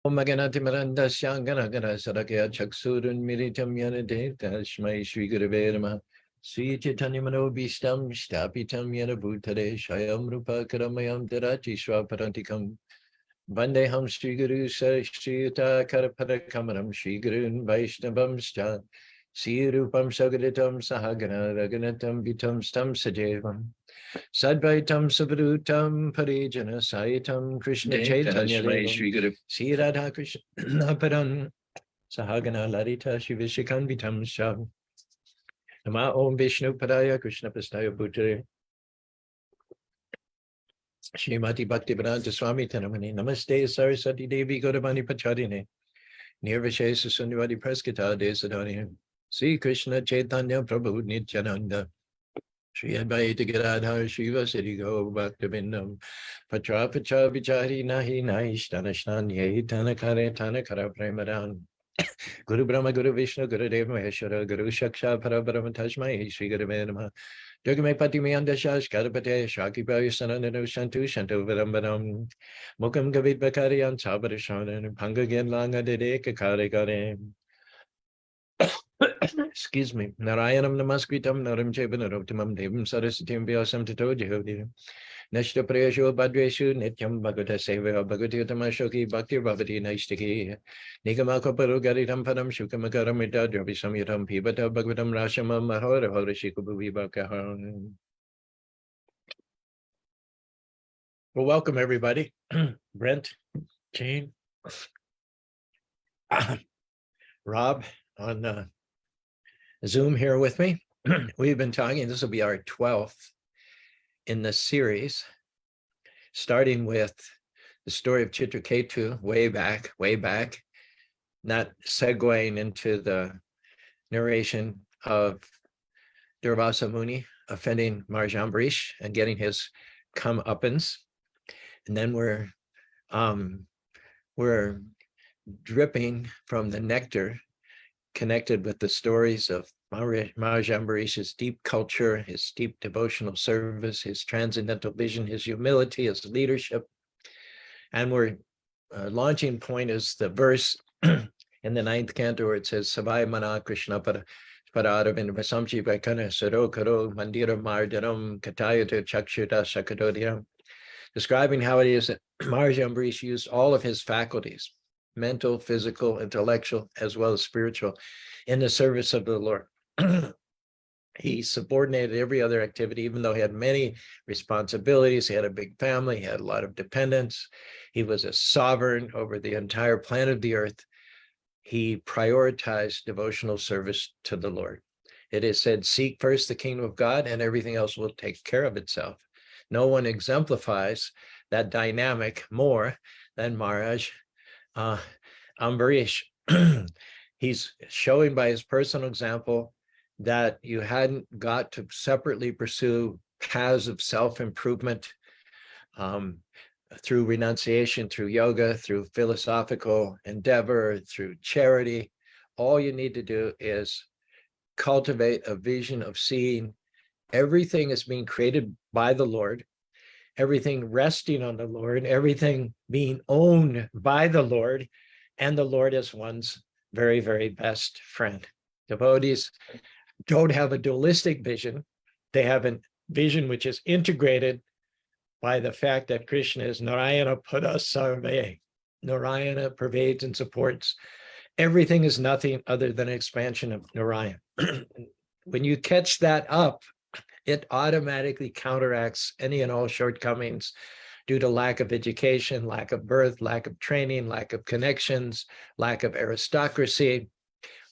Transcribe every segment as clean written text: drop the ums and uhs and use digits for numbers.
Om Maganati Miranda Shangana Gana Sarakya Chaksurun Miritam Yanade Tashmai Shri Gurave Namaha Sri Chaitanya Mano Bishtam Shtapitam Yana Bhutare Shayam Rupa Karamayam Darachi Swaparantikam Vandeham Shri Guru Sriyuta Karapara Kamaram Shri Gurun Vaishnavam Scha Sri Rupam Sagaditam Sahagana Raganatam Vitam Stam Sajevam Sadvaitam Savrutam Parijana Saitam Krishna Chaitanya Devam Sri Radha Krishna Param Sahagana Lalita Shivishikan Vitam Sham Nama Om Vishnu Padaya Krishna Pastaya Bhutare Srimati Bhaktivedanta Swami Tanamani Namaste Saraswati Devi Gaudavani Pacharine Nirvishesa Sundivadi Praskita Desadani Sri Krishna Chaitanya Prabhu Nityananda Shri Advaita Gadadhar Shiva Siddhi Go Bhaktivinoda Patra Patra Vichari Nahi Naishtanashnan Ye Tanakare Tanakara Premadan Guru Brahma Guru Vishnu Guru Deva Maheshwara Guru Shaksha Parabrahma Tashmai Shri Guru Namaha Jogame Pati Mayandashash Karapate Shaki Bhavi Sanananu Shantu Shantu Varambanam Mukam Gavit Bakariyan Sabarashanan Pangagan Langa Dede Kakare Gare Excuse me. Narayanam namaskritam naram chaiva narottamam devam saraswatim vyasam tato jayodhira. Nashta prayasho bhadreshu nityam bhagavata sevaya bhagavati utamashoki bhaktir bhavati naishtaki. Nigamaka parugaritam padam shukamakaram ita dravi samyatam pibata bhagavatam rashamam mahara horashikubuvi bhakaham. Well, welcome everybody. Brent, Jane, Rob on Zoom here with me. We've been talking, this will be our 12th in the series, starting with the story of Chitraketu way back, not segueing into the narration of Durvasa Muni offending Marjambarish and getting his comeuppance. And then we're dripping from the nectar connected with the stories of Marjambarish's deep culture, his deep devotional service, his transcendental vision, his humility, his leadership. And we're launching point is the verse in the 9th canto where it says, Savai Mana Krishna Paradavinda Vasamchi Vaikana Saro Karo Mandira Mardaram Katayata Chakshuta Sakadodiyam, describing how it is that Marjambarish used all of his faculties, mental, physical, intellectual, as well as spiritual, in the service of the Lord. He subordinated every other activity, even though he had many responsibilities. He had a big family, he had a lot of dependents. He was a sovereign over the entire planet of the earth. He prioritized devotional service to the Lord. It is said, seek first the kingdom of God and everything else will take care of itself. No one exemplifies that dynamic more than Maharaj Ambarish. He's showing by his personal example that you hadn't got to separately pursue paths of self-improvement through renunciation, through yoga, through philosophical endeavor, through charity. All you need to do is cultivate a vision of seeing everything as being created by the Lord, everything resting on the Lord, everything being owned by the Lord, and the Lord is one's very, very best friend. Devotees don't have a dualistic vision. They have a vision which is integrated by the fact that Krishna is Narayana Pada Sarve. Narayana pervades and supports. Everything is nothing other than an expansion of Narayana. When you catch that up, it automatically counteracts any and all shortcomings due to lack of education, lack of birth, lack of training, lack of connections, lack of aristocracy.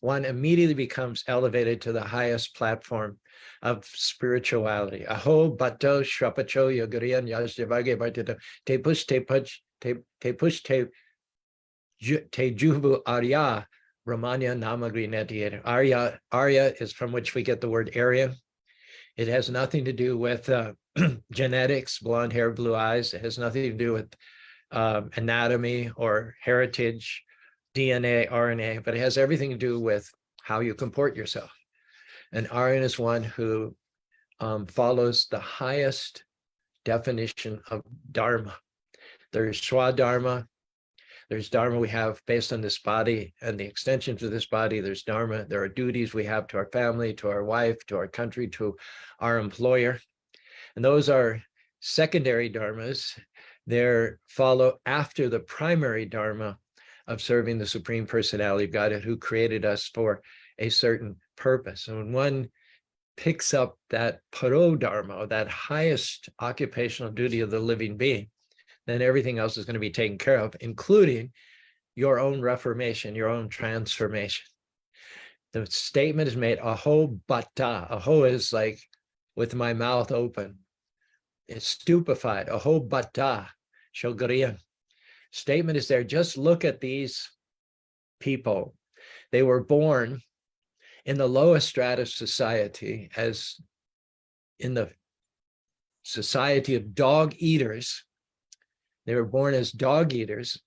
One immediately becomes elevated to the highest platform of spirituality. Aho bhatto shrapacho yogariyan yasdevage bhartita te push te push te juhu arya ramanya namagri neti. Arya is from which we get the word Aryan. It has nothing to do with genetics, blonde hair, blue eyes. It has nothing to do with anatomy or heritage, DNA, RNA, but it has everything to do with how you comport yourself. And Aryan is one who follows the highest definition of Dharma. There's Swadharma, There's dharma we have based on this body and the extensions of this body. There's dharma. There are duties we have to our family, to our wife, to our country, to our employer. And those are secondary dharmas. They follow after the primary dharma of serving the Supreme Personality of Godhead, who created us for a certain purpose. And when one picks up that paro dharma, that highest occupational duty of the living being, then everything else is going to be taken care of, including your own reformation, your own transformation. The statement is made, aho bhatta. Aho is like with my mouth open. It's stupefied. Aho bhatta shogariya. Statement is there. Just look at these people. They were born in the lowest strata of society, as in the society of dog eaters. They were born as dog eaters,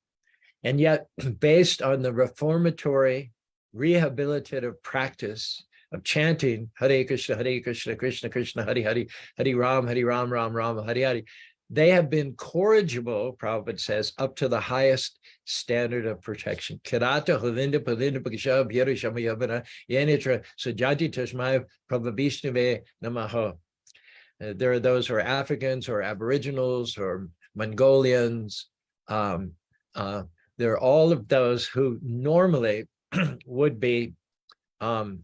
and yet based on the reformatory, rehabilitative practice of chanting Hare Krishna, Krishna Krishna, Hare Hare, Hare Ram, Ram Ram, Hare Hare, they have been corrigible, Prabhupada says, up to the highest standard of protection. Kirata, Halinda, Palinda, Pakisha, Bhira, Shamayabana, Yanitra, Sujati Tashmai, Prabhabhishnave, Namaha. There are those who are Africans or Aboriginals or Mongolians. There are all of those who normally would be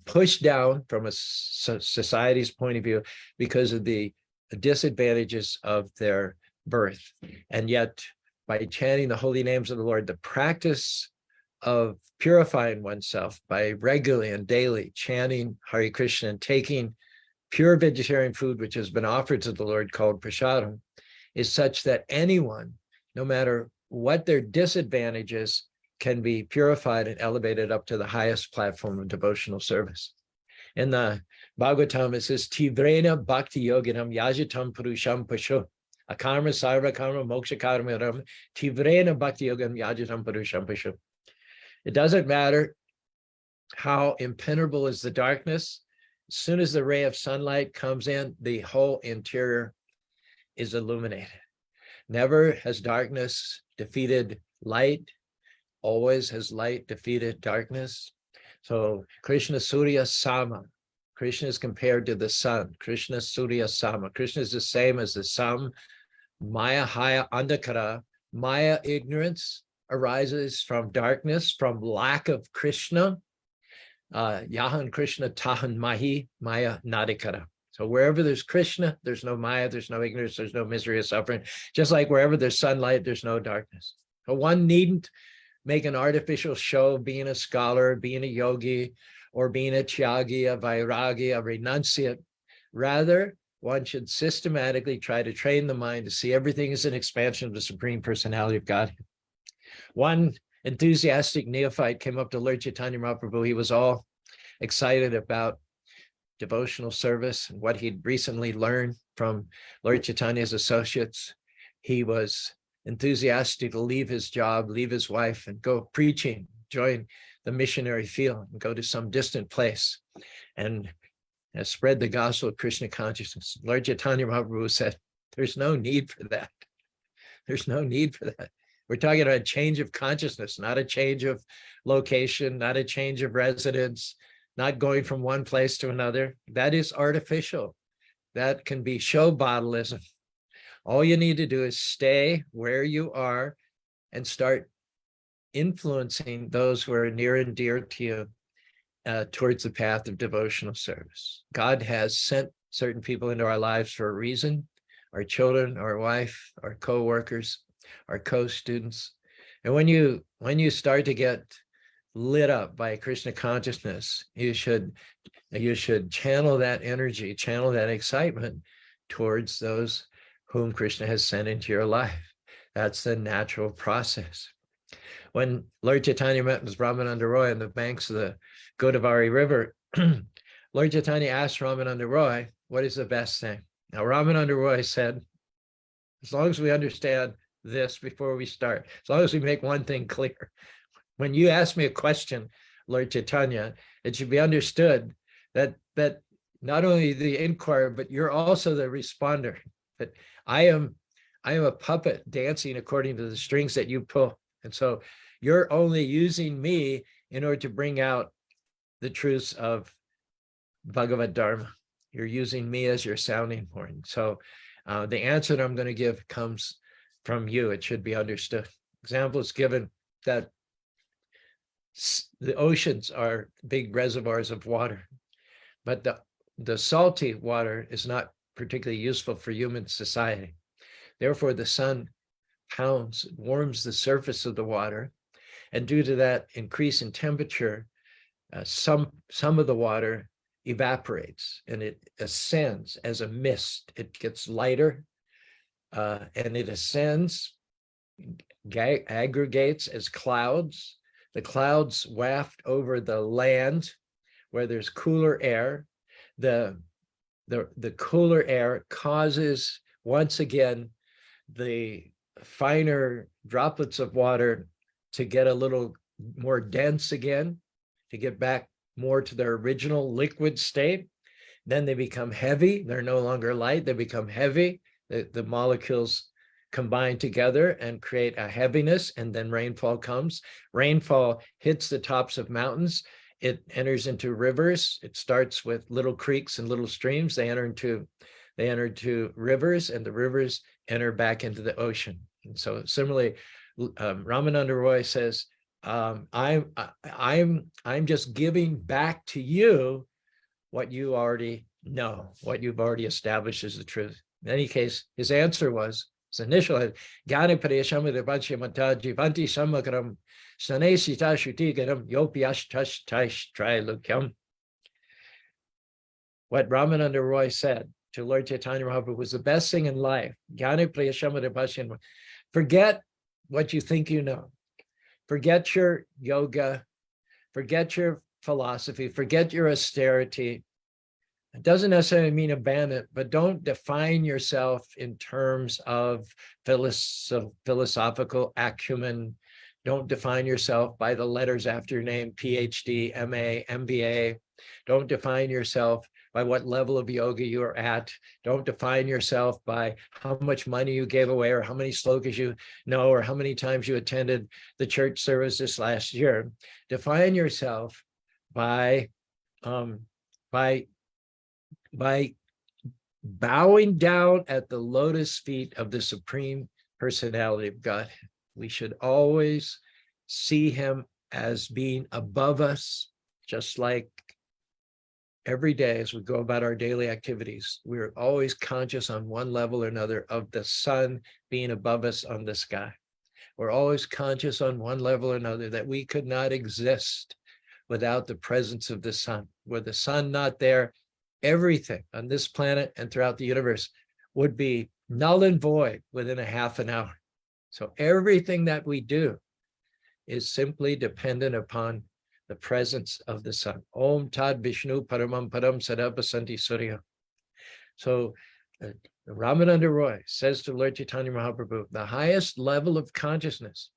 pushed down from a society's point of view because of the disadvantages of their birth. And yet, by chanting the holy names of the Lord, the practice of purifying oneself by regularly and daily chanting Hare Krishna and taking pure vegetarian food, which has been offered to the Lord, called prasadam, is such that anyone, no matter what their disadvantages, can be purified and elevated up to the highest platform of devotional service. In the Bhagavatam, it says, Tivrena bhakti yoginam yajitam purusham pashu. Akarma sarva karma moksha karma ram. Tivrena bhakti yoginam yajitam purusham pashu. It doesn't matter how impenetrable is the darkness. As soon as the ray of sunlight comes in, the whole interior is illuminated. Never has darkness defeated light. Always has light defeated darkness. So Krishna Surya Sama. Krishna is compared to the sun. Krishna Surya Sama. Krishna is the same as the sun. Maya Haya Andhakara. Maya ignorance arises from darkness, from lack of Krishna. Yahan Krishna Tahan Mahi Maya Nadikara. So wherever there's Krishna, there's no Maya, there's no ignorance, there's no misery or suffering. Just like wherever there's sunlight, there's no darkness. So one needn't make an artificial show of being a scholar, being a yogi, or being a tyagi, a vairagi, a renunciate. Rather, one should systematically try to train the mind to see everything as an expansion of the Supreme Personality of God. One enthusiastic neophyte came up to Lord Chaitanya Mahaprabhu. He was all excited about devotional service and what he'd recently learned from Lord Chaitanya's associates. He was enthusiastic to leave his job, leave his wife, and go preaching, join the missionary field, and go to some distant place and spread the gospel of Krishna consciousness. Lord Chaitanya Mahaprabhu said, there's no need for that. There's no need for that. We're talking about a change of consciousness, not a change of location, not a change of residence, not going from one place to another. That is artificial. That can be show bottleism. All you need to do is stay where you are and start influencing those who are near and dear to you towards the path of devotional service. God has sent certain people into our lives for a reason, our children, our wife, our co-workers, our co-students. And when you start to get lit up by Krishna consciousness, you should channel that energy, channel that excitement towards those whom Krishna has sent into your life. That's the natural process. When Lord Chaitanya met with Ramananda Roy on the banks of the Godavari River, Lord Chaitanya asked Ramananda Roy, what is the best thing? Now, Ramananda Roy said, as long as we understand this before we start, as long as we make one thing clear, when you ask me a question, Lord Chaitanya, it should be understood that not only the inquirer, but you're also the responder. That I am a puppet dancing according to the strings that you pull. And so You're only using me in order to bring out the truths of Bhagavad Dharma. You're using me as your sounding horn. So the answer that I'm going to give comes from you. It should be understood. Example is given that the oceans are big reservoirs of water, but the salty water is not particularly useful for human society. Therefore, the sun pounds, warms the surface of the water, and due to that increase in temperature, some of the water evaporates and it ascends as a mist. It gets lighter and it ascends, aggregates as clouds. The clouds waft over the land where there's cooler air. The cooler air causes, once again, the finer droplets of water to get a little more dense again, to get back more to their original liquid state. Then they become heavy. They're no longer light. They become heavy. The molecules combine together and create a heaviness, and then rainfall comes. Rainfall hits the tops of mountains. It enters into rivers. It starts with little creeks and little streams. They enter into rivers, and the rivers enter back into the ocean. And so similarly, Ramananda Roy says, I'm just giving back to you what you already know, what you've already established as the truth. In any case, his answer was, his initial, Gyani Pariyashamadavanshi Mata Jivanti Samakaram Sane Sita Shutigaram Yopiash Tash Tash Trilukyam. What Ramananda Roy said to Lord Chaitanya Mahaprabhu was the best thing in life. Gyani Pariyashamadavanshi. Forget what you think you know. Forget your yoga, forget your philosophy, forget your austerity. It doesn't necessarily mean abandon it, but don't define yourself in terms of philosophical acumen. Don't define yourself by the letters after your name, PhD, MA, MBA. Don't define yourself by what level of yoga you're at. Don't define yourself by how much money you gave away or how many slokas you know or how many times you attended the church service this last year. Define yourself by bowing down at the lotus feet of the Supreme Personality of God. We should always see him as being above us, just like every day as we go about our daily activities. We're always conscious on one level or another of the sun being above us on the sky. We're always conscious on one level or another that we could not exist without the presence of the sun. Were the sun not there, everything on this planet and throughout the universe would be null and void within a half an hour. So everything that we do is simply dependent upon the presence of the sun. Om Tad Vishnu Paramam Param Sadapasanti Surya. So Ramananda Roy says to Lord Chaitanya Mahaprabhu, the highest level of consciousness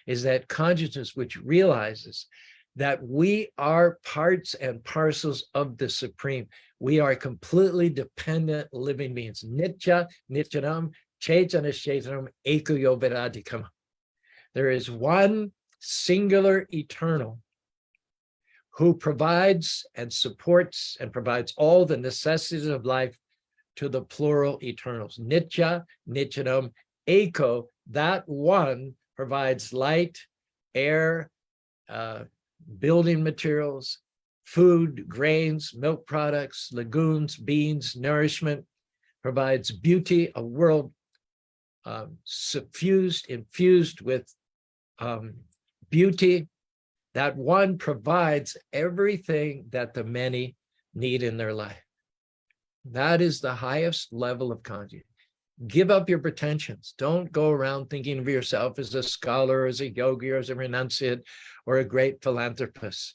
is that consciousness which realizes that we are parts and parcels of the Supreme. We are completely dependent living beings. Nitya, Nityanam, Chaitanya Chaitanam, Ekuyo Viradikam. There is one singular eternal who provides and supports and provides all the necessities of life to the plural eternals. Nitya, Nityanam, Eko, that one provides light, air, building materials, food, grains, milk products, legumes, beans, nourishment, provides beauty, a world infused with beauty. That one provides everything that the many need in their life. That is the highest level of consciousness. Give up your pretensions. Don't go around thinking of yourself as a scholar, as a yogi, or as a renunciate, or a great philanthropist.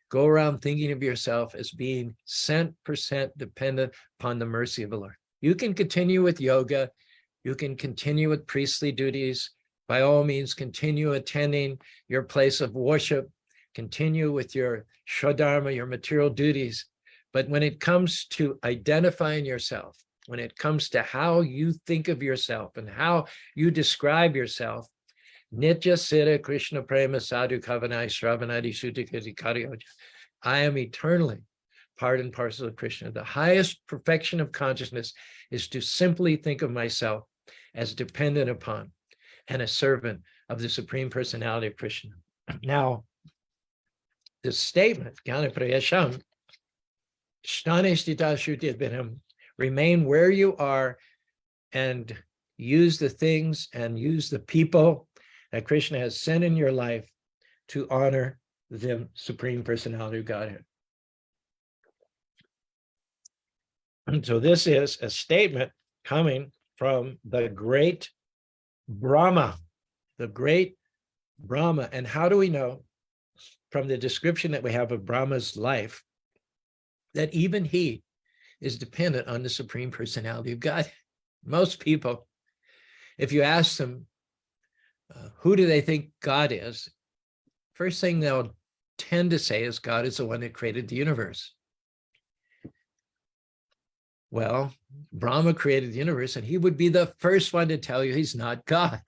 Go around thinking of yourself as being 100% dependent upon the mercy of the Lord. You can continue with yoga. You can continue with priestly duties. By all means, continue attending your place of worship. Continue with your swadharma, your material duties. But when it comes to identifying yourself, when it comes to how you think of yourself and how you describe yourself, Nitya Siddha Krishna Prema Sadhu Kavanai Shravanadi Shuddhikati Karyoja. I am eternally part and parcel of Krishna. The highest perfection of consciousness is to simply think of myself as dependent upon and a servant of the Supreme Personality of Krishna. Now, this statement, Jnana Prayasham, Shnanestita Shuddhibhinam, remain where you are and use the things and use the people that Krishna has sent in your life to honor the Supreme Personality of Godhead. And so this is a statement coming from the great Brahma, the great Brahma. And how do we know from the description that we have of Brahma's life that even he is dependent on the Supreme Personality of God? Most people, if you ask them, who do they think God is? First thing they'll tend to say is God is the one that created the universe. Well, Brahma created the universe, and he would be the first one to tell you he's not God.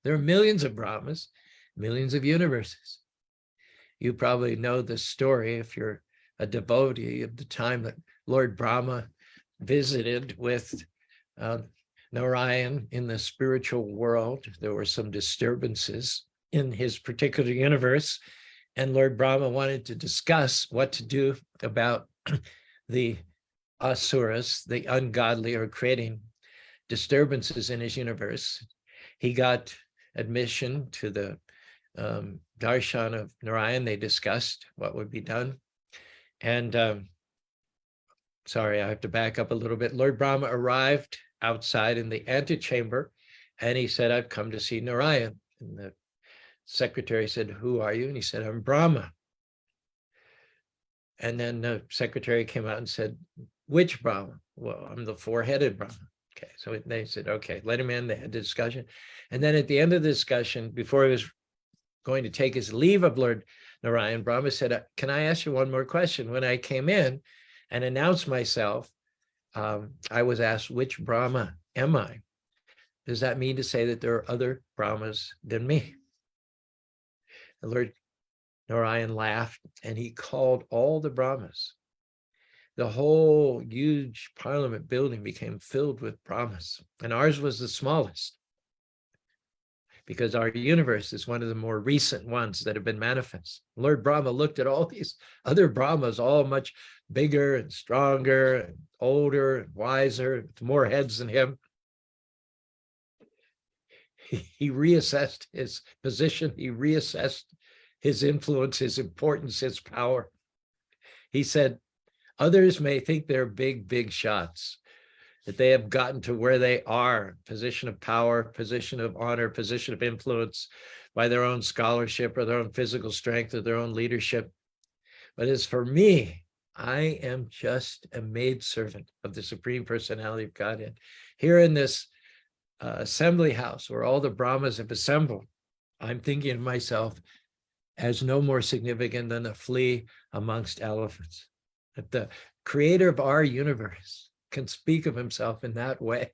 There are millions of Brahmas, millions of universes. You probably know the story if you're a devotee of the time that Lord Brahma visited with Narayan in the spiritual world. There were some disturbances in his particular universe, and Lord Brahma wanted to discuss what to do about the asuras, the ungodly, are creating disturbances in his universe. He got admission to the darshan of Narayan. They discussed what would be done. And sorry, I have to back up a little bit. Lord Brahma arrived outside in the antechamber, and he said, I've come to see Narayan. And the secretary said, who are you? And he said, I'm Brahma. And then the secretary came out and said, which Brahma? Well, I'm the four-headed Brahma. Okay, so they said, okay, let him in. They had the discussion. And then at the end of the discussion, before he was going to take his leave of Lord Narayan, Brahma said, can I ask you one more question? When I came in and announced myself, I was asked, which Brahma am I? Does that mean to say that there are other Brahmas than me? And Lord Narayan laughed, and he called all the Brahmas. The whole huge parliament building became filled with Brahmas, and ours was the smallest because our universe is one of the more recent ones that have been manifest. Lord Brahma looked at all these other Brahmas, all much bigger and stronger and older and wiser, with more heads than him. He reassessed his position. He reassessed his influence, his importance, his power. He said, others may think they're big, big shots, that they have gotten to where they are, position of power, position of honor, position of influence by their own scholarship or their own physical strength or their own leadership. But as for me, I am just a maidservant of the Supreme Personality of Godhead. Here in this assembly house where all the Brahmas have assembled, I'm thinking of myself as no more significant than a flea amongst elephants. That the creator of our universe can speak of himself in that way.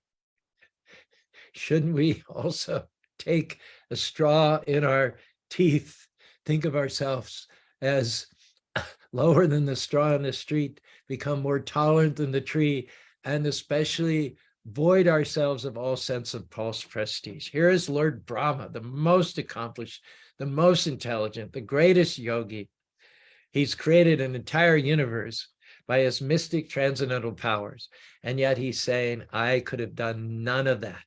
Shouldn't we also take a straw in our teeth, think of ourselves as lower than the straw in the street, become more tolerant than the tree, and especially void ourselves of all sense of false prestige? Here is Lord Brahma, the most accomplished, the most intelligent, the greatest yogi. He's created an entire universe by his mystic transcendental powers. And yet he's saying, I could have done none of that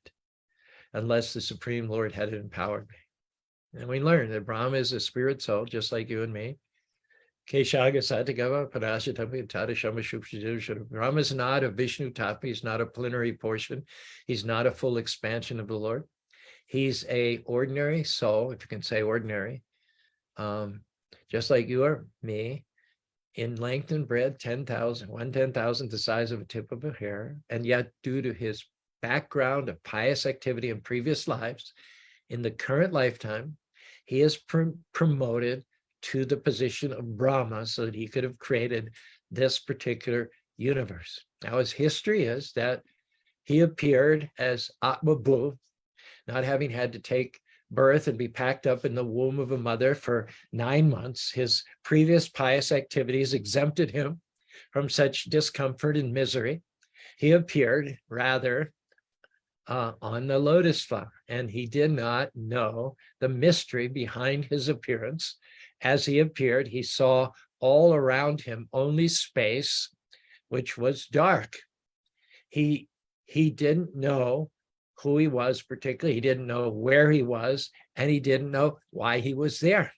unless the Supreme Lord had empowered me. And we learn that Brahma is a spirit soul, just like you and me. Brahma is not a Vishnu Tattva. He's not a plenary portion. He's not a full expansion of the Lord. He's a ordinary soul, if you can say ordinary, just like you or me, in length and breadth, 10,000, 1/10,000th the size of a tip of a hair. And yet, due to his background of pious activity in previous lives, in the current lifetime, he is promoted to the position of Brahma so that he could have created this particular universe. Now, his history is that he appeared as Atma Bhu, not having had to take birth and be packed up in the womb of a mother for 9 months. His previous pious activities exempted him from such discomfort and misery. He appeared rather on the lotus flower, and he did not know the mystery behind his appearance. As he appeared, he saw all around him only space, which was dark. He didn't know who he was particularly. He didn't know where he was, and he didn't know why he was there.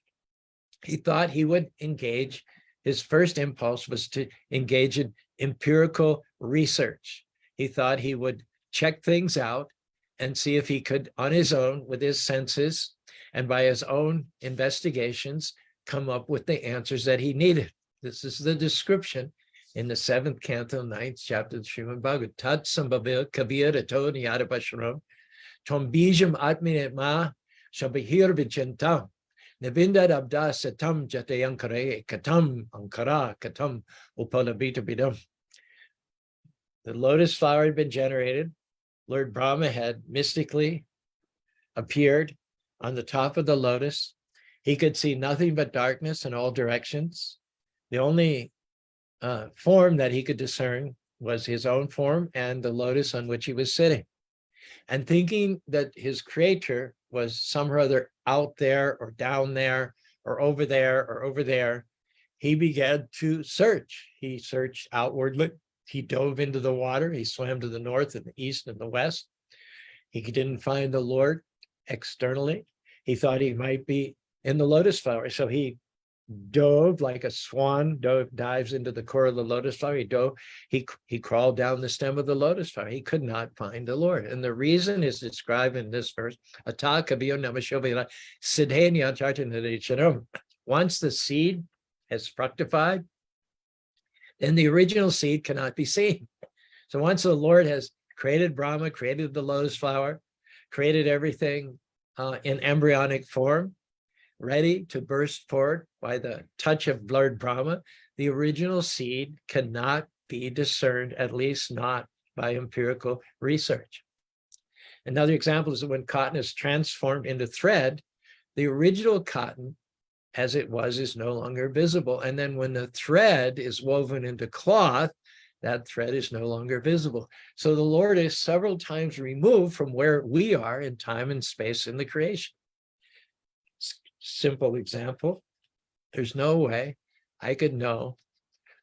He thought he would engage. His first impulse was to engage in empirical research. He thought he would check things out and see if he could, on his own, with his senses and by his own investigations, come up with the answers that he needed. This is the description in the 7th canto, 9th chapter of Srimad Bhagavatam. Tat sambhavir kavir ato niyadapashram tom bijam atmine ma shabahir vichintam navindad abda satam jatayankare katam ankara katam upalabita bidam. The lotus flower had been generated. Lord Brahma had mystically appeared on the top of the lotus. He could see nothing but darkness in all directions. The only form that he could discern was his own form and the lotus on which he was sitting. And thinking that his creator was some or other out there or down there or over there, he began to search. He searched outwardly. He dove into the water. He swam to the north and the east and the west. He didn't find the Lord externally. He thought he might be in the lotus flower. So he dove like a swan dives into the core of the lotus flower. He dove, he crawled down the stem of the lotus flower. He could not find the Lord. And the reason is described in this verse. Once the seed has fructified, then the original seed cannot be seen. So once the Lord has created Brahma, created the lotus flower, created everything in embryonic form, ready to burst forth by the touch of Lord Brahma, the original seed cannot be discerned, at least not by empirical research. Another example is when cotton is transformed into thread, the original cotton as it was is no longer visible. And then when the thread is woven into cloth, that thread is no longer visible. So the Lord is several times removed from where we are in time and space in the creation. Simple example, there's no way I could know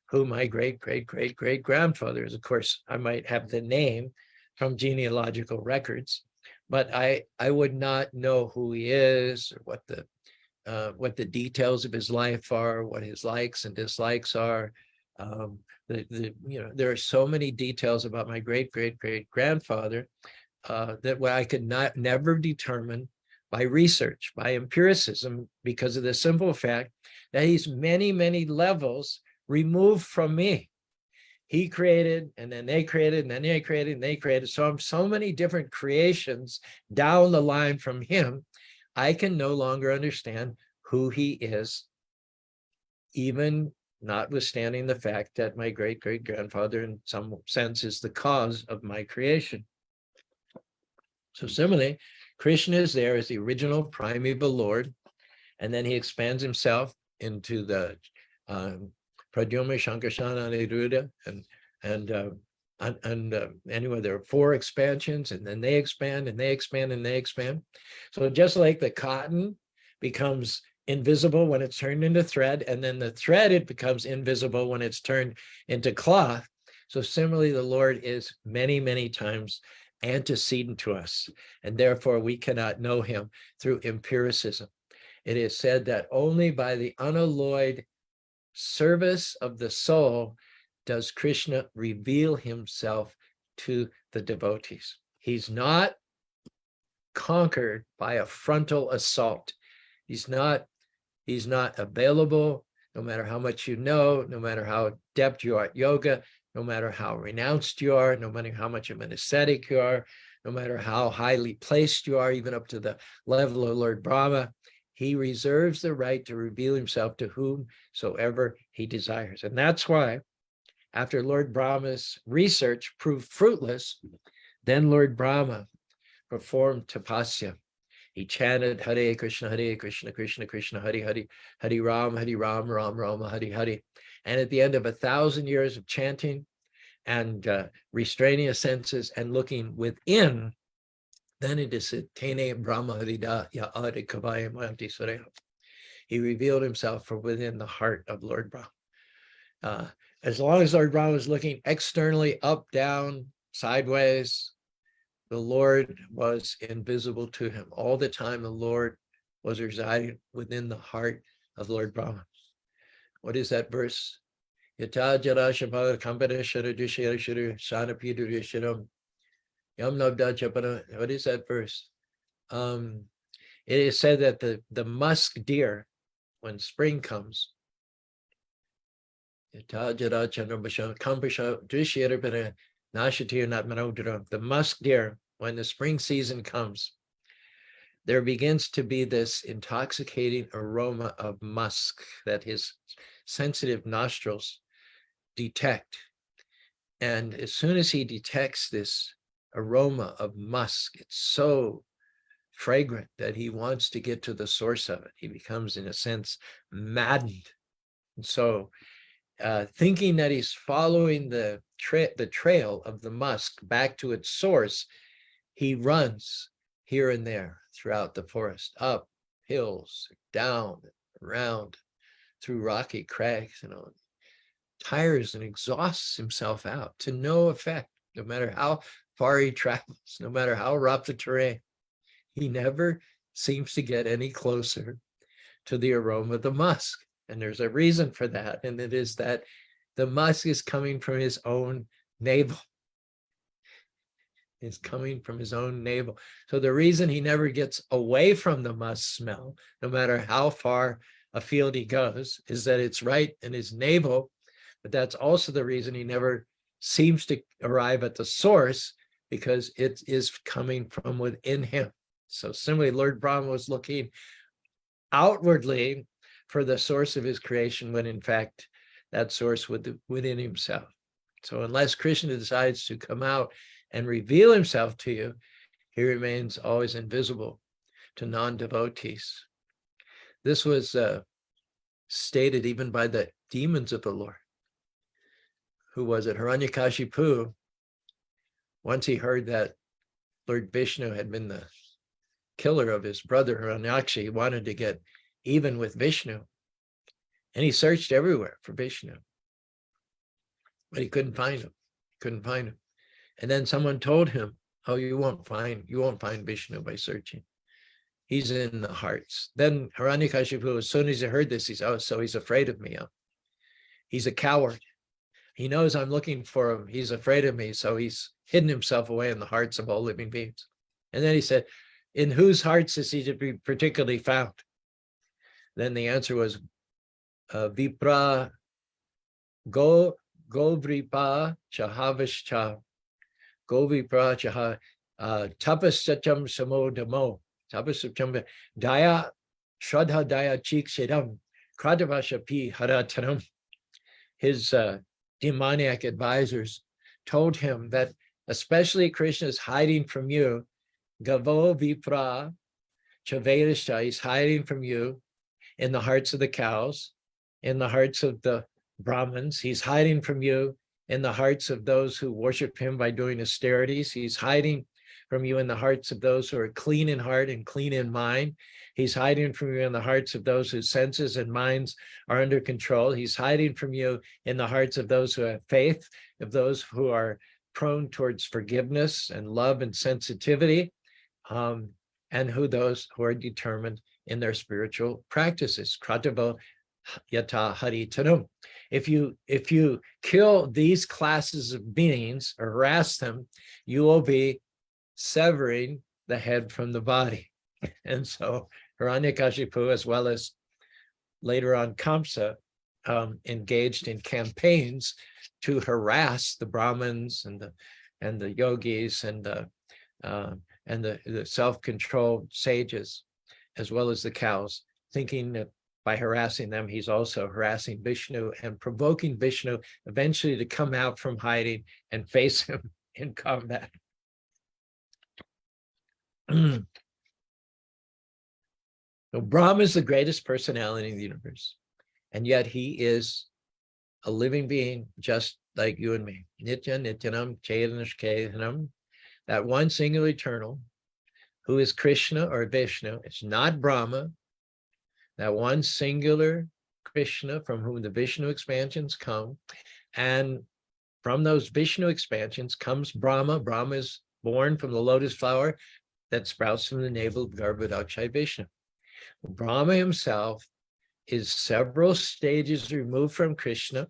who my great-great-great-great-grandfather is. Of course, I might have the name from genealogical records, but I would not know who he is or what the details of his life are, what his likes and dislikes are. There are so many details about my great-great-great-grandfather that I could never determine by research, by empiricism, because of the simple fact that he's many, many levels removed from me. He created, and then they created, and then they created, and they created. So I'm so many different creations down the line from him, I can no longer understand who he is, even notwithstanding the fact that my great-great-grandfather in some sense is the cause of my creation. So similarly, Krishna is there as the original primeval Lord, and then he expands himself into the Pradyumna, Shankarsana, Aniruddha, and anyway, there are 4 expansions, and then they expand and they expand and they expand. So just like the cotton becomes invisible when it's turned into thread, and then the thread, it becomes invisible when it's turned into cloth. So similarly, the Lord is many, many times antecedent to us, and therefore we cannot know him through empiricism. It is said that only by the unalloyed service of the soul does Krishna reveal himself to the devotees. He's not conquered by a frontal assault. He's not available, no matter how much you know, no matter how adept you are at yoga, no matter how renounced you are, no matter how much of an ascetic you are, no matter how highly placed you are, even up to the level of Lord Brahma, he reserves the right to reveal himself to whomsoever he desires. And that's why, after Lord Brahma's research proved fruitless, then Lord Brahma performed tapasya. He chanted Hare Krishna, Krishna Krishna, Hare Hare, Hare Ram, Ram Rama, Hare Hare. And at the end of 1,000 years of chanting and restraining his senses and looking within, then it is Tene Brahma Harida Ya Adi Kavaya Mayanti Sureha. He revealed himself from within the heart of Lord Brahma. As long as Lord Brahma was looking externally, up, down, sideways, the Lord was invisible to him. All the time, the Lord was residing within the heart of Lord Brahma. What is that verse? Yata jara shabha kampana shara dushara shara sanapidu risharam yam nabda chapana. What is that verse? It is said that the musk deer, when spring comes, the musk deer, when the spring season comes, there begins to be this intoxicating aroma of musk that his sensitive nostrils detect. And as soon as he detects this aroma of musk, it's so fragrant that he wants to get to the source of it. He becomes, in a sense, maddened. And so thinking that he's following the trail of the musk back to its source, he runs here and there throughout the forest, up hills, down, around, through rocky crags, tires and exhausts himself out to no effect, no matter how far he travels, no matter how rough the terrain. He never seems to get any closer to the aroma of the musk. And there's a reason for that. And it is that the musk is coming from his own navel. It's coming from his own navel. So the reason he never gets away from the musk smell, no matter how far afield he goes, is that it's right in his navel. But that's also the reason he never seems to arrive at the source, because it is coming from within him. So similarly, Lord Brahma was looking outwardly for the source of his creation, when in fact that source within himself. So unless Krishna decides to come out and reveal himself to you, he remains always invisible to non-devotees. This was stated even by the demons of the Lord. Who was it? Hiranyakashipu, once he heard that Lord Vishnu had been the killer of his brother Hiranyaksha, he wanted to get even with Vishnu. And he searched everywhere for Vishnu, but he couldn't find him. And then someone told him, oh, you won't find Vishnu by searching. He's in the hearts. Then Hiranyakashipu, as soon as he heard this, he said, oh, so he's afraid of me. He's a coward. He knows I'm looking for him. He's afraid of me. So he's hidden himself away in the hearts of all living beings. And then he said, in whose hearts is he to be particularly found? Then the answer was, Vipra Govripa Chahavishcha Govipra Chaha Tapasatam Samodamo Tapasatam Daya Shraddha Daya Chik Shedam Kradavashapi Haratanam. His demoniac advisors told him that especially Krishna is hiding from you. Gavo Vipra Chavedishta, he's hiding from you in the hearts of the cows, in the hearts of the Brahmins. He's hiding from you in the hearts of those who worship him by doing austerities. He's hiding from you in the hearts of those who are clean in heart and clean in mind. He's hiding from you in the hearts of those whose senses and minds are under control. He's hiding from you in the hearts of those who have faith, of those who are prone towards forgiveness and love and sensitivity, and those who are determined in their spiritual practices. Kratava yata hari tanum. If you kill these classes of beings or harass them, you will be severing the head from the body. And so Hiranyakashipu, as well as later on Kamsa, engaged in campaigns to harass the Brahmins and the yogis and the self-controlled sages, as well as the cows, thinking that by harassing them, he's also harassing Vishnu and provoking Vishnu eventually to come out from hiding and face him in combat. So Brahma is the greatest personality in the universe, and yet he is a living being just like you and me. Nitya Nityanam Chaitanya, that one singular eternal, who is Krishna or Vishnu. It's not Brahma. That one singular Krishna from whom the Vishnu expansions come. And from those Vishnu expansions comes Brahma. Brahma is born from the lotus flower that sprouts from the navel of Garbhodakshai Vishnu. Brahma himself is several stages removed from Krishna.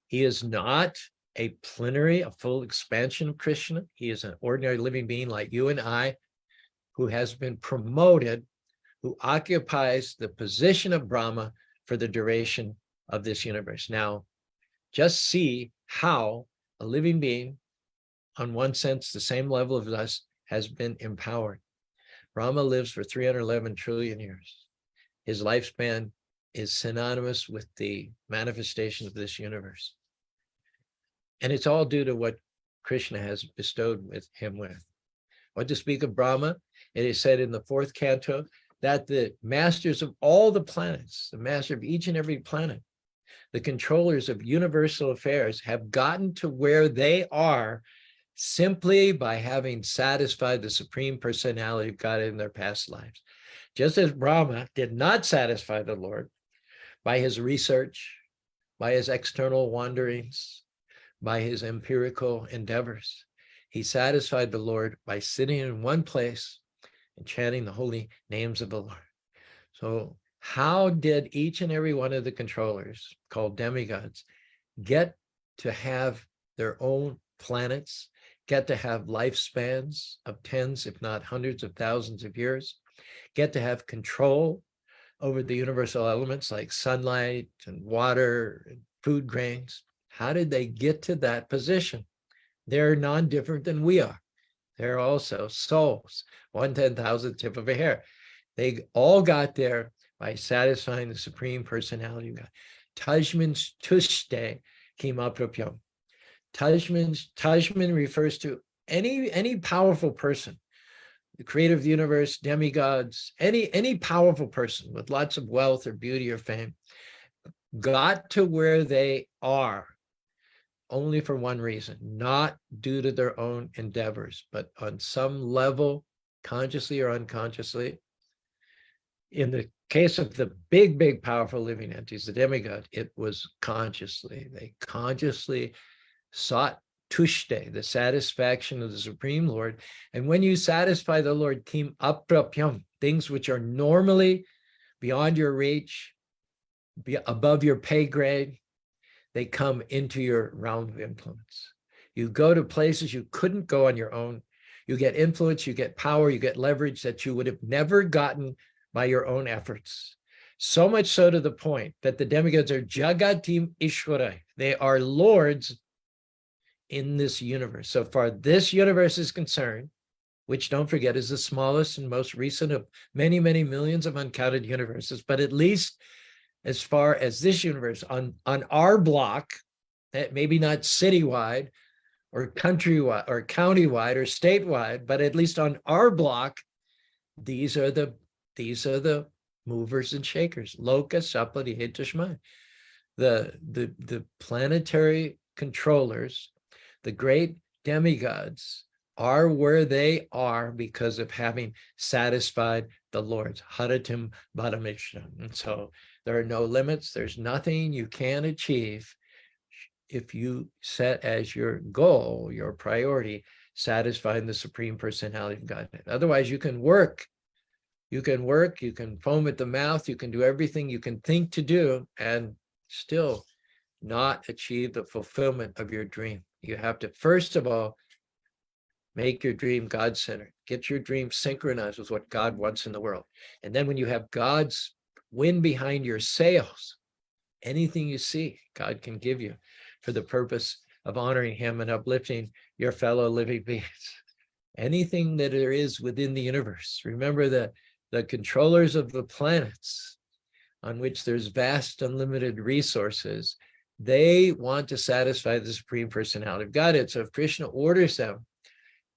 He is not a plenary, a full expansion of Krishna. He is an ordinary living being like you and I, who has been promoted, who occupies the position of Brahma for the duration of this universe. Now, just see how a living being, on one sense, the same level of us, has been empowered. Brahma lives for 311 trillion years. His lifespan is synonymous with the manifestation of this universe. And it's all due to what Krishna has bestowed with him with. What to speak of Brahma? It is said in the 4th canto that the masters of all the planets, the master of each and every planet, the controllers of universal affairs, have gotten to where they are simply by having satisfied the Supreme Personality of God in their past lives. Just as Brahma did not satisfy the Lord by his research, by his external wanderings, by his empirical endeavors, he satisfied the Lord by sitting in one place and chanting the holy names of the Lord. So how did each and every one of the controllers, called demigods, get to have their own planets, get to have lifespans of tens, if not hundreds of thousands of years, get to have control over the universal elements like sunlight and water and food grains? How did they get to that position? They're non-different than we are. They're also souls, 1/10,000th tip of a hair. They all got there by satisfying the Supreme Personality of God. Tajman tushte kimapropyam. Tajman refers to any powerful person, the creator of the universe, demigods, any powerful person with lots of wealth or beauty or fame, got to where they are only for one reason, not due to their own endeavors, but on some level, consciously or unconsciously. In the case of the big, powerful living entities, the demigod, it was consciously. They consciously sought tushte, the satisfaction of the Supreme Lord. And when you satisfy the Lord, kim aprapyam, things which are normally beyond your reach, above your pay grade, they come into your realm of influence. You go to places you couldn't go on your own. You get influence, you get power, you get leverage that you would have never gotten by your own efforts. So much so to the point that the demigods are Jagatim Ishvara. They are lords in this universe. So far, this universe is concerned, which, don't forget, is the smallest and most recent of many, many millions of uncounted universes. But at least as far as this universe on our block, maybe not citywide or countrywide or countywide or statewide, but at least on our block, these are the movers and shakers. Loka Sapadi Hitashmai. The planetary controllers, the great demigods, are where they are because of having satisfied the Lord's Haratim Badamishna. And so there are no limits. There's nothing you can achieve if you set as your goal, your priority, satisfying the Supreme Personality of Godhead. Otherwise, you can work, you can foam at the mouth, you can do everything you can think to do and still not achieve the fulfillment of your dream. You have to, first of all, make your dream God-centered. Get your dream synchronized with what God wants in the world. And then when you have God's wind behind your sails, anything you see, God can give you for the purpose of honoring him and uplifting your fellow living beings. Anything that there is within the universe. Remember the controllers of the planets, on which there's vast unlimited resources, they want to satisfy the Supreme Personality of Godhead. So if Krishna orders them,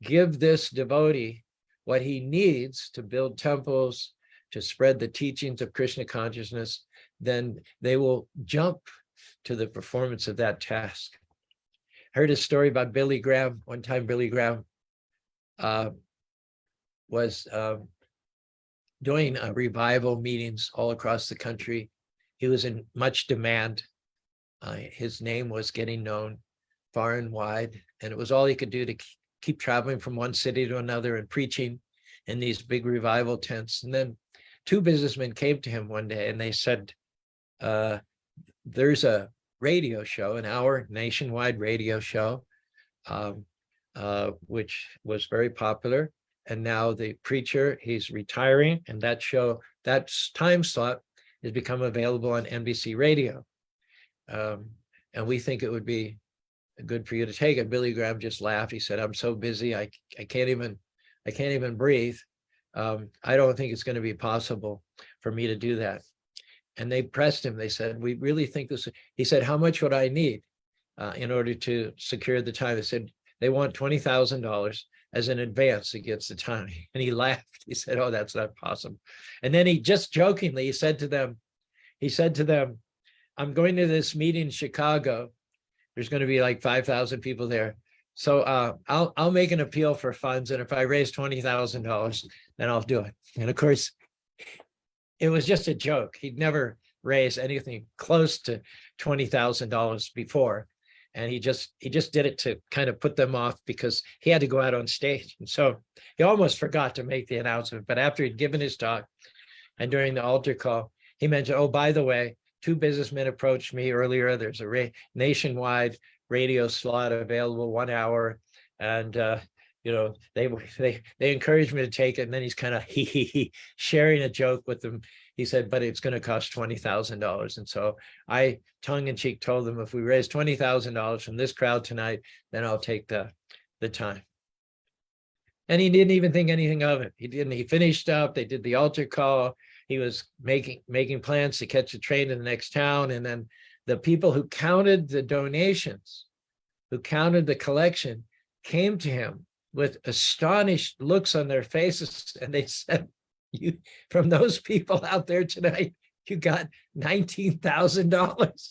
give this devotee what he needs to build temples, to spread the teachings of Krishna consciousness, then they will jump to the performance of that task. Heard a story about Billy Graham. One time Billy Graham was doing revival meetings all across the country. He was in much demand. His name was getting known far and wide, and it was all he could do to keep traveling from one city to another and preaching in these big revival tents. And then two businessmen came to him one day and they said, there's a radio show, an hour nationwide radio show, which was very popular. And now the preacher, he's retiring, and that show, that time slot has become available on NBC radio. And we think it would be good for you to take it. Billy Graham just laughed. He said, I'm so busy, I can't even breathe. I don't think it's going to be possible for me to do that. And they pressed him. They said, we really think this. He said, how much would I need in order to secure the time? They said, they want $20,000 as an advance against the time. And he laughed. He said, oh, that's not possible. And then he just jokingly, he said to them, I'm going to this meeting in Chicago. There's going to be like 5,000 people there. So I'll make an appeal for funds. And if I raise $20,000, then I'll do it. And of course, it was just a joke. He'd never raised anything close to $20,000 before. And he just did it to kind of put them off because he had to go out on stage. And so he almost forgot to make the announcement. But after he'd given his talk and during the altar call, he mentioned, oh, by the way, two businessmen approached me earlier. There's a nationwide radio slot available, 1 hour. And, they encouraged me to take it. And then he's kind of sharing a joke with them. He said, but it's going to cost $20,000. And so I tongue in cheek told them, if we raise $20,000 from this crowd tonight, then I'll take the time. And he didn't even think anything of it. He finished up. They did the altar call. He was making plans to catch a train to the next town. And then the people who counted the donations, who counted the collection, came to him with astonished looks on their faces. And they said, from those people out there tonight, you got $19,000.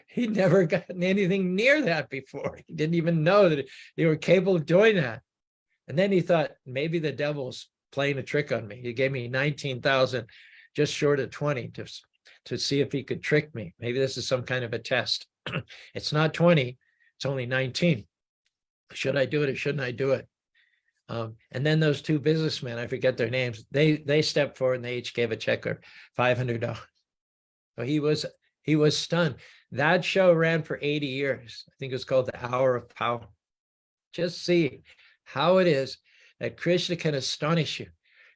He'd never gotten anything near that before. He didn't even know that they were capable of doing that. And then he thought, maybe the devil's playing a trick on me. He gave me 19,000, just short of 20, to see if he could trick me. Maybe this is some kind of a test. It's not 20, it's only 19. Should I do it or shouldn't I do it? And then those two businessmen, I forget their names, they stepped forward and they each gave a check of $500. So he was stunned. That show ran for 80 years. I think it was called The Hour of Power. Just see how it is that Krishna can astonish you.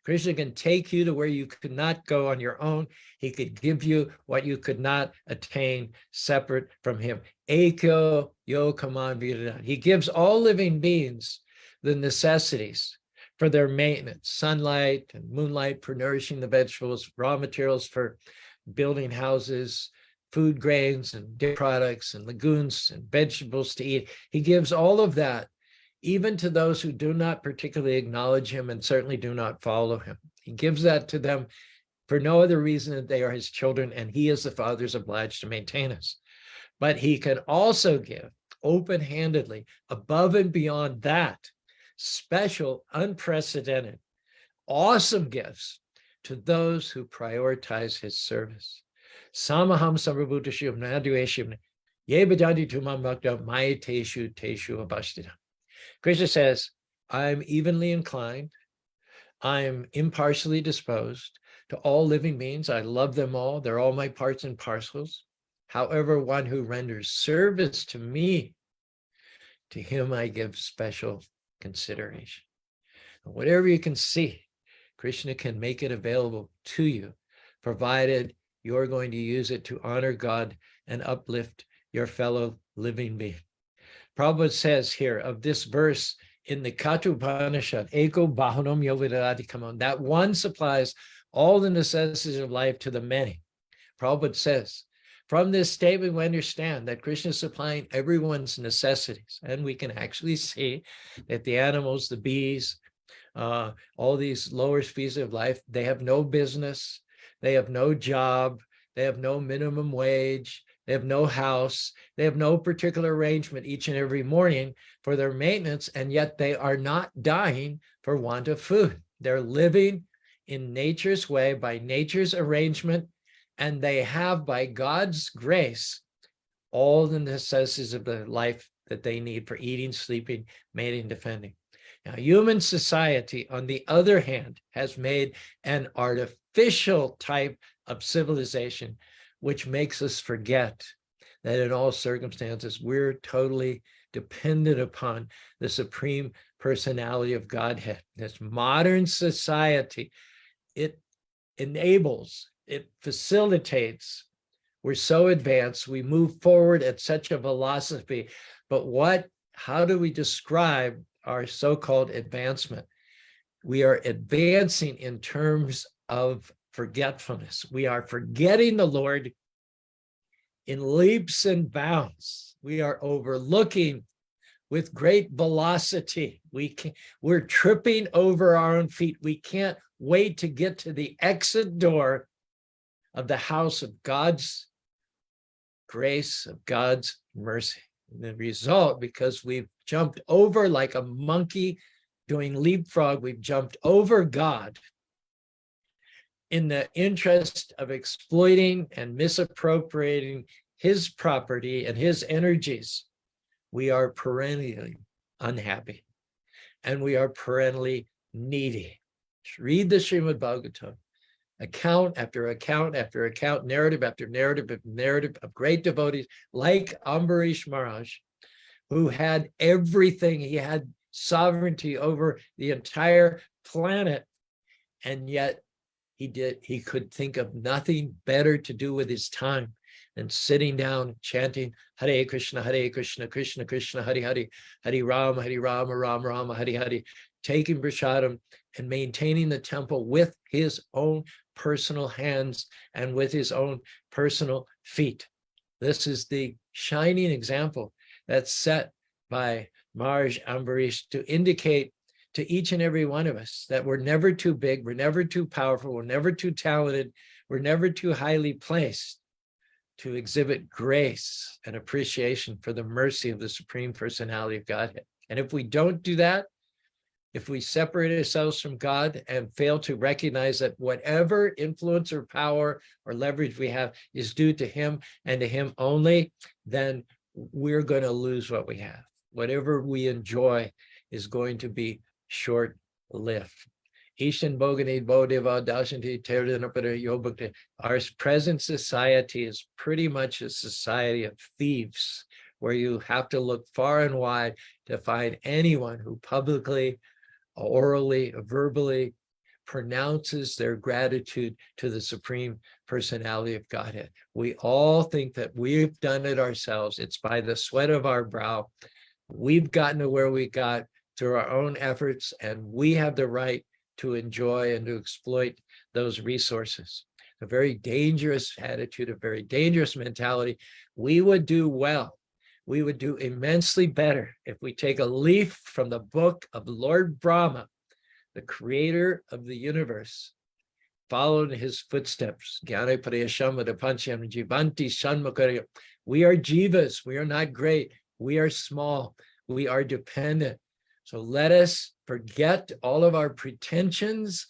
Krishna can take you to where you could not go on your own. He could give you what you could not attain separate from him. Ekyo yo kaman virana. He gives all living beings the necessities for their maintenance, sunlight and moonlight for nourishing the vegetables, raw materials for building houses, food grains and dairy products and lagoons and vegetables to eat. He gives all of that, even to those who do not particularly acknowledge him and certainly do not follow him. He gives that to them for no other reason than they are his children, and he as the Father is obliged to maintain us. But he can also give open-handedly, above and beyond that, special, unprecedented, awesome gifts to those who prioritize his service. Samaham sarvabhutashim nadueshim ye bhajanti tumam bhakta maya teshu abhashtita. Krishna says, I'm evenly inclined, I'm impartially disposed to all living beings. I love them all. They're all my parts and parcels. However, one who renders service to me, to him I give special consideration. And whatever you can see, Krishna can make it available to you, provided you're going to use it to honor God and uplift your fellow living being. Prabhupada says here of this verse in the Kathopanishad, Eko Bahanam Yovidadikaman, that one supplies all the necessities of life to the many. Prabhupada says, from this statement, we understand that Krishna is supplying everyone's necessities. And we can actually see that the animals, the bees, all these lower species of life, they have no business, they have no job, they have no minimum wage, they have no house, they have no particular arrangement each and every morning for their maintenance, and yet they are not dying for want of food. They're living in nature's way, by nature's arrangement, and they have, by God's grace, all the necessities of the life that they need for eating, sleeping, mating, defending. Now, human society, on the other hand, has made an artificial type of civilization, which makes us forget that in all circumstances, we're totally dependent upon the supreme personality of Godhead. This modern society, it enables, it facilitates. We're so advanced, we move forward at such a velocity, but how do we describe our so-called advancement? We are advancing in terms of forgetfulness. We are forgetting the Lord in leaps and bounds. We are overlooking with great velocity. We're tripping over our own feet. We can't wait to get to the exit door of the house of God's grace, of God's mercy. And the result, because we've jumped over like a monkey doing leapfrog, we've jumped over God in the interest of exploiting and misappropriating his property and his energies. We are perennially unhappy, and we are perennially needy. Read the Srimad Bhagavatam. Account after account after account, narrative after narrative of narrative of great devotees like Ambarish Maharaj, who had everything. He had sovereignty over the entire planet, and yet he could think of nothing better to do with his time than sitting down chanting Hare Krishna, Krishna Krishna, Hare Hare, Hare Rama, Rama Rama, Hare Hare, taking prasadam and maintaining the temple with his own personal hands and with his own personal feet. This is the shining example that's set by Maharaj Ambarish to indicate to each and every one of us that we're never too big, we're never too powerful, we're never too talented, we're never too highly placed to exhibit grace and appreciation for the mercy of the Supreme Personality of Godhead. And if we don't do that, if we separate ourselves from God and fail to recognize that whatever influence or power or leverage we have is due to him and to him only, then we're going to lose what we have. Whatever we enjoy is going to be short-lived. Our present society is pretty much a society of thieves, where you have to look far and wide to find anyone who publicly, orally, verbally pronounces their gratitude to the Supreme Personality of Godhead. We all think that we've done it ourselves. It's by the sweat of our brow. We've gotten to where we got through our own efforts, and we have the right to enjoy and to exploit those resources. A very dangerous attitude, a very dangerous mentality. We would do well. We would do immensely better if we take a leaf from the book of Lord Brahma, the creator of the universe, followed in his footsteps. We are jivas. We are not great. We are small. We are dependent. So let us forget all of our pretensions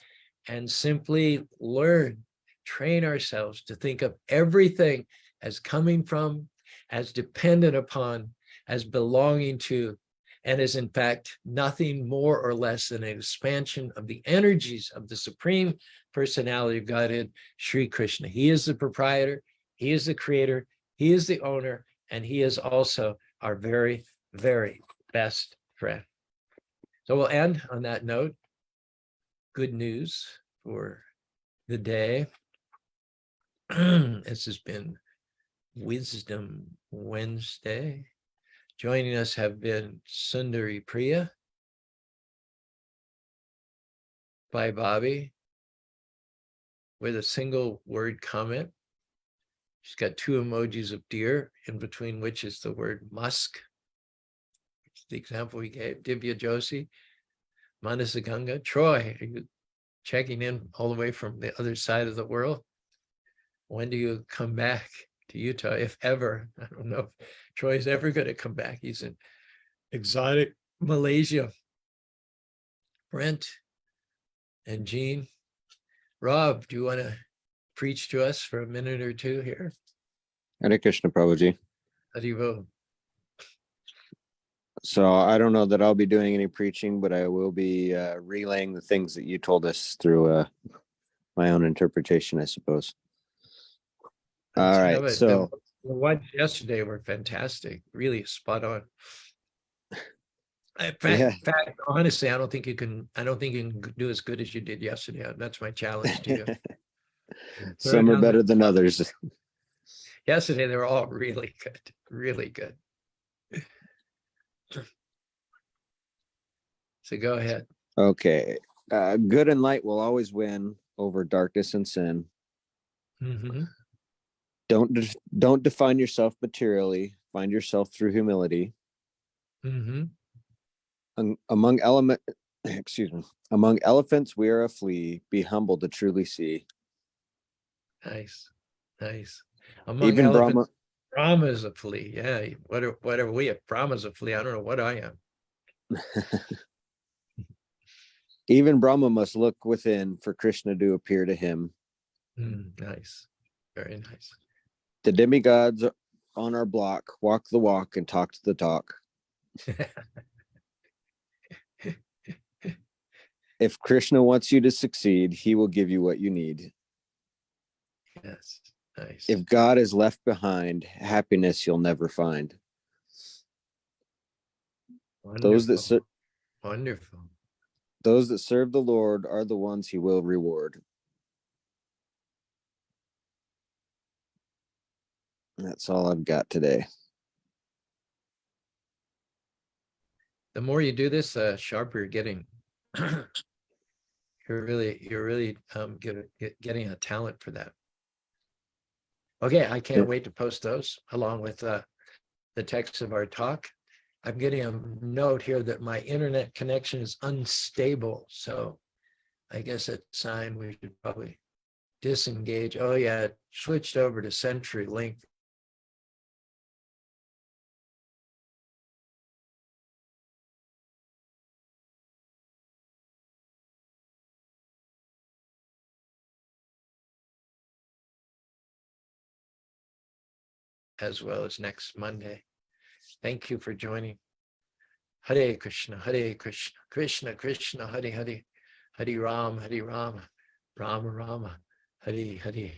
and simply learn, train ourselves to think of everything as coming from, as dependent upon, as belonging to, and is in fact nothing more or less than an expansion of the energies of the Supreme Personality of Godhead, Sri Krishna. He is the proprietor, he is the creator, he is the owner, and he is also our very, very best friend. So we'll end on that note. Good news for the day. This has been Wisdom Wednesday. Joining us have been Sundari Priya, by Bobby, with a single word comment. She's got two emojis of deer, in between which is the word musk. It's the example we gave. Divya Joshi, Manasaganga. Troy, are you checking in all the way from the other side of the world? When do you come back to Utah, if ever? I don't know if Troy's ever going to come back. He's in exotic Malaysia. Brent and Jean. Rob, do you want to preach to us for a minute or two here? Hare Krishna, Prabhuji. Haribo. So I don't know that I'll be doing any preaching, but I will be relaying the things that you told us through my own interpretation, I suppose. All right. So the ones yesterday were fantastic, really spot on. In fact, honestly, I don't think you can do as good as you did yesterday. That's my challenge to you. Some are better than others. Yesterday, they were all really good, really good. So go ahead. Okay. Good and light will always win over darkness and sin. Mm-hmm. Don't define yourself materially. Find yourself through humility. Mm-hmm. Among elephants, we are a flea. Be humble to truly see. Nice, nice. Among Even elephants, Brahma is a flea. Yeah. What are we? If Brahma's a flea, I don't know what I am. Even Brahma must look within for Krishna to appear to him. Nice. Very nice. The demigods on our block walk the walk and talk the talk. If Krishna wants you to succeed, he will give you what you need. Yes. Nice. If God is left behind, happiness you'll never find. Wonderful. Wonderful. Those that serve the Lord are the ones he will reward. That's all I've got today. The more you do this, the sharper you're getting. you're really getting a talent for that. Okay, I can't wait to post those along with the text of our talk. I'm getting a note here that my internet connection is unstable. So I guess it's a sign we should probably disengage. Oh yeah, it switched over to CenturyLink. As well as next Monday. Thank you for joining. Hare Krishna, Krishna Krishna, Hare Hare, Hare Ram, Rama Rama, Hare Hare.